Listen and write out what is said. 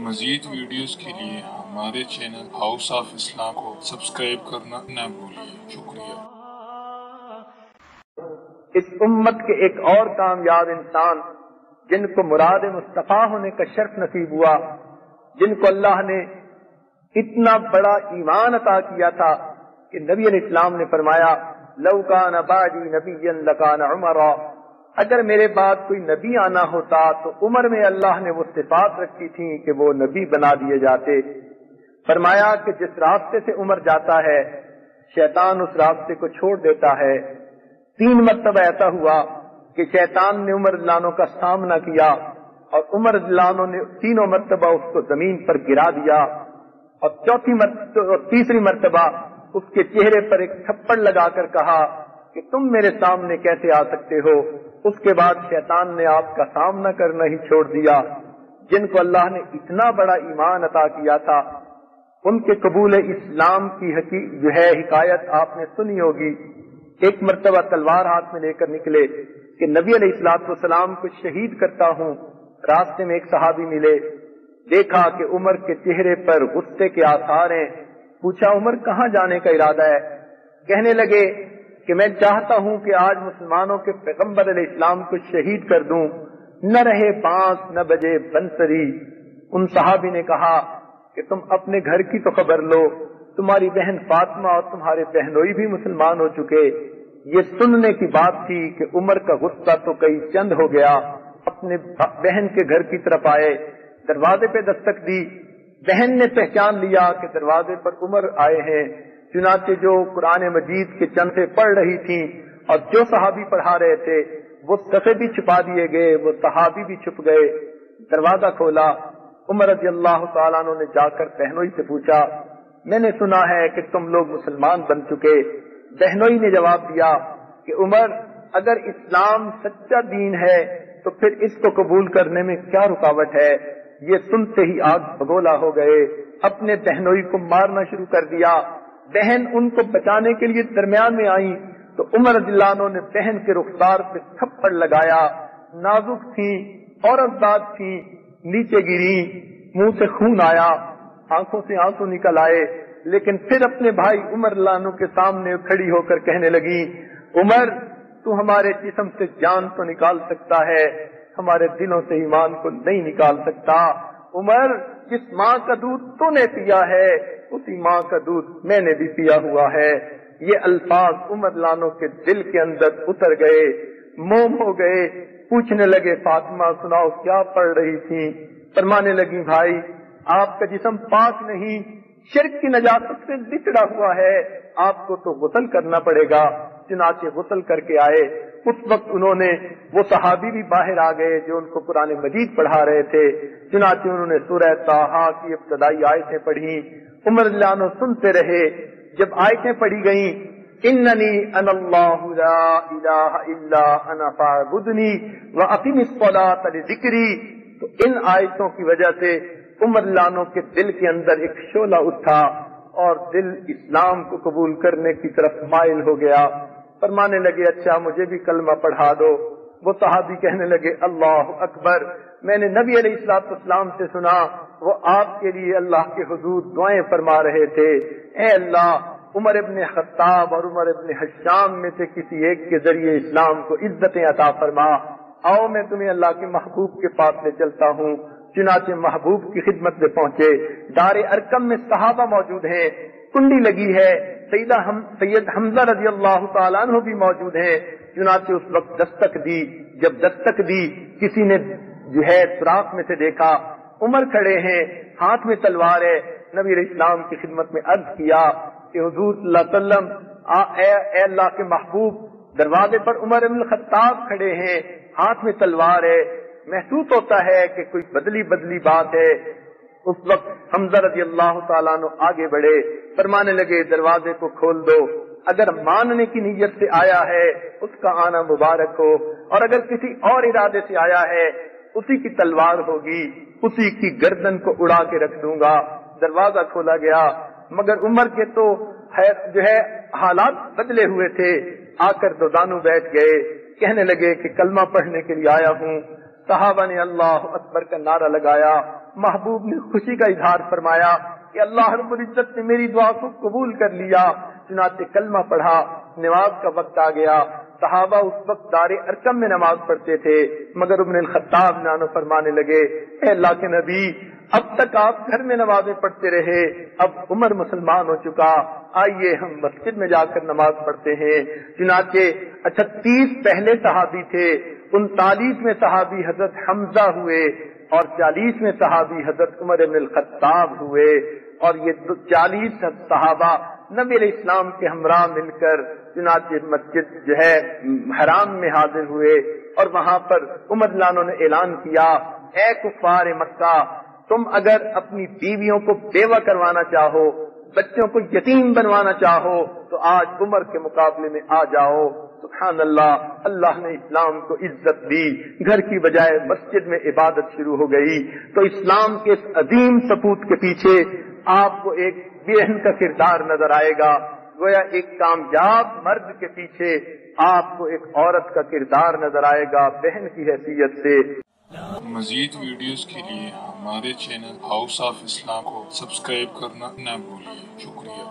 مزید ویڈیوز کے لیے ہمارے چینل ہاؤس آف اسلام کو سبسکرائب کرنا نہ بھولیے۔ شکریہ۔ اس امت کے ایک اور کامیاب انسان جن کو مراد مصطفیٰ ہونے کا شرف نصیب ہوا، جن کو اللہ نے اتنا بڑا ایمان عطا کیا تھا کہ نبی علیہ السلام نے فرمایا لو کان بعدی نبیا لکان عمر، اگر میرے بعد کوئی نبی آنا ہوتا تو عمر میں اللہ نے وہ صفات رکھی تھی کہ وہ نبی بنا دیے جاتے۔ فرمایا کہ جس راستے سے عمر جاتا ہے شیطان اس راستے کو چھوڑ دیتا ہے۔ 3 مرتبہ ایسا ہوا کہ شیطان نے عمر رضی اللہ عنہ کا سامنا کیا اور عمر رضی اللہ عنہ نے 3 مرتبہ اس کو زمین پر گرا دیا، اور تیسری مرتبہ اس کے چہرے پر ایک تھپڑ لگا کر کہا کہ تم میرے سامنے کیسے آ سکتے ہو۔ اس کے بعد شیطان نے آپ کا سامنا کرنا ہی چھوڑ دیا۔ جن کو اللہ نے اتنا بڑا ایمان عطا کیا تھا ان کے قبول اسلام کی حکایت آپ نے سنی ہوگی۔ ایک مرتبہ تلوار ہاتھ میں لے کر نکلے کہ نبی علیہ الصلوۃ والسلام کو شہید کرتا ہوں۔ راستے میں ایک صحابی ملے، دیکھا کہ عمر کے چہرے پر غصے کے آثار ہیں۔ پوچھا عمر کہاں جانے کا ارادہ ہے؟ کہنے لگے کہ میں چاہتا ہوں کہ آج مسلمانوں کے پیغمبر علیہ السلام کو شہید کر دوں، نہ رہے بانس نہ بجے بنسری۔ ان صحابی نے کہا کہ تم اپنے گھر کی تو خبر لو، تمہاری بہن فاطمہ اور تمہارے بہنوئی بھی مسلمان ہو چکے۔ یہ سننے کی بات تھی کہ عمر کا غصہ تو کئی چند ہو گیا۔ اپنے بہن کے گھر کی طرف آئے، دروازے پہ دستک دی، بہن نے پہچان لیا کہ دروازے پر عمر آئے ہیں۔ چنانچہ جو قرآن مجید کے چندے پڑھ رہی تھیں اور جو صحابی پڑھا رہے تھے وہ صفحے بھی چھپا دیے گئے، وہ صحابی بھی چھپ گئے۔ دروازہ کھولا، عمر رضی اللہ تعالیٰ عنہ نے جا کر بہنوئی سے پوچھا میں نے سنا ہے کہ تم لوگ مسلمان بن چکے۔ بہنوئی نے جواب دیا کہ عمر اگر اسلام سچا دین ہے تو پھر اس کو قبول کرنے میں کیا رکاوٹ ہے؟ یہ سنتے ہی آگ بگولا ہو گئے، اپنے بہنوئی کو مارنا شروع کر دیا۔ بہن ان کو بچانے کے لیے درمیان میں آئی تو عمر رضی اللہ عنہ نے بہن کے رخسار پہ تھپڑ لگایا۔ نازک تھی، عورت ذات تھی، نیچے گری، منہ سے خون آیا، آنکھوں سے آنسو نکل آئے، لیکن پھر اپنے بھائی عمر رضی اللہ عنہ کے سامنے کھڑی ہو کر کہنے لگی عمر تو ہمارے جسم سے جان تو نکال سکتا ہے، ہمارے دلوں سے ایمان کو نہیں نکال سکتا۔ عمر جس ماں کا دودھ تو نے پیا ہے اسی ماں کا دودھ میں نے بھی پیا ہوا ہے۔ یہ الفاظ عمر لانو کے دل کے اندر اتر گئے، موم ہو گئے۔ پوچھنے لگے فاطمہ سناؤ کیا پڑھ رہی تھی؟ فرمانے لگی بھائی آپ کا جسم پاک نہیں، شرک کی نجاست سے لچڑا ہوا ہے، آپ کو تو غسل کرنا پڑے گا۔ چنانچہ غسل کر کے آئے۔ اس وقت انہوں نے وہ صحابی بھی باہر آ گئے جو ان کو قرآن مجید پڑھا رہے تھے۔ چنانچہ انہوں نے سورہ طٰہٰ کی ابتدائی آیتیں پڑھی، عمر رضی اللہ عنہ سنتے رہے۔ جب آیتیں پڑھی گئیں اننی انا اللہ لا الہ الا انا فاعبدنی واقم الصلاۃ لذکری، تو ان آیتوں کی وجہ سے عمر رضی اللہ عنہ کے دل کے اندر ایک شعلہ اٹھا اور دل اسلام کو قبول کرنے کی طرف مائل ہو گیا۔ فرمانے لگے اچھا مجھے بھی کلمہ پڑھا دو۔ وہ صحابی کہنے لگے اللہ اکبر، میں نے نبی علیہ الصلوۃ والسلام سے سنا وہ آپ کے لیے اللہ کے حضور دعائیں فرما رہے تھے، اے اللہ عمر ابن خطاب اور عمر ابن حشام میں سے کسی ایک کے ذریعے اسلام کو عزتیں عطا فرما، آؤ میں تمہیں اللہ کے محبوب کے پاس لے چلتا ہوں۔ چنانچہ محبوب کی خدمت میں پہنچے۔ دار ارقم میں صحابہ موجود ہیں، کنڈی لگی ہے، سید حمزہ رضی اللہ تعالیٰ عنہ بھی موجود ہیں۔ چنانچہ اس وقت دستک دی، جب دستک دی کسی نے سوراخ میں سے دیکھا عمر کھڑے ہیں، ہاتھ میں تلوار ہے۔ نبی علیہ السلام کی خدمت میں عرض کیا کہ حضور صلی اللہ علیہ وسلم اے اللہ کے محبوب، دروازے پر عمر بن الخطاب کھڑے ہیں، ہاتھ میں تلوار ہے، محسوس ہوتا ہے کہ کوئی بدلی بات ہے۔ اس وقت حمزہ رضی اللہ تعالیٰ عنہ آگے بڑھے، فرمانے لگے دروازے کو کھول دو، اگر ماننے کی نیت سے آیا ہے اس کا آنا مبارک ہو، اور اگر کسی اور ارادے سے آیا ہے اسی کی تلوار ہوگی، اسی کی گردن کو اڑا کے رکھ دوں گا۔ دروازہ کھولا گیا، مگر عمر کے تو حالات بدلے ہوئے تھے۔ آ کر دو دانو بیٹھ گئے، کہنے لگے کہ کلمہ پڑھنے کے لیے آیا ہوں۔ صحابہ نے اللہ اکبر کا نعرہ لگایا، محبوب نے خوشی کا اظہار فرمایا کہ اللہ رب العزت نے میری دعا کو قبول کر لیا۔ چنانچہ کلمہ پڑھا، نماز کا وقت آ گیا۔ صحابہ اس وقت دار ارقم میں نماز پڑھتے تھے، مگر عمر الخطاب نانو فرمانے لگے، اے اللہ کے نبی، اب تک آپ گھر میں نمازیں پڑھتے رہے، اب عمر مسلمان ہو چکا، آئیے ہم مسجد میں جا کر نماز پڑھتے ہیں۔ چنانچہ 38 پہلے صحابی تھے، 39 میں صحابی حضرت حمزہ ہوئے اور 40 میں صحابی حضرت عمر بن الخطاب ہوئے، اور یہ 40 صحابہ نبی علیہ السلام کے ہمراہ مل کر چنانچہ مسجد جو ہے حرام میں حاضر ہوئے، اور وہاں پر عمر لانو نے اعلان کیا، اے کفار مکہ، تم اگر اپنی بیویوں کو بیوہ کروانا چاہو، بچوں کو یتیم بنوانا چاہو، تو آج عمر کے مقابلے میں آ جاؤ۔ سبحان اللہ، اللہ نے اسلام کو عزت دی، گھر کی بجائے مسجد میں عبادت شروع ہو گئی۔ تو اسلام کے اس عظیم سپوت کے پیچھے آپ کو ایک بہن کا کردار نظر آئے گا، گویا ایک کامیاب مرد کے پیچھے آپ کو ایک عورت کا کردار نظر آئے گا بہن کی حیثیت سے۔ مزید ویڈیوز کے لیے ہمارے چینل ہاؤس آف اسلام کو سبسکرائب کرنا نہ بھولیے۔ شکریہ۔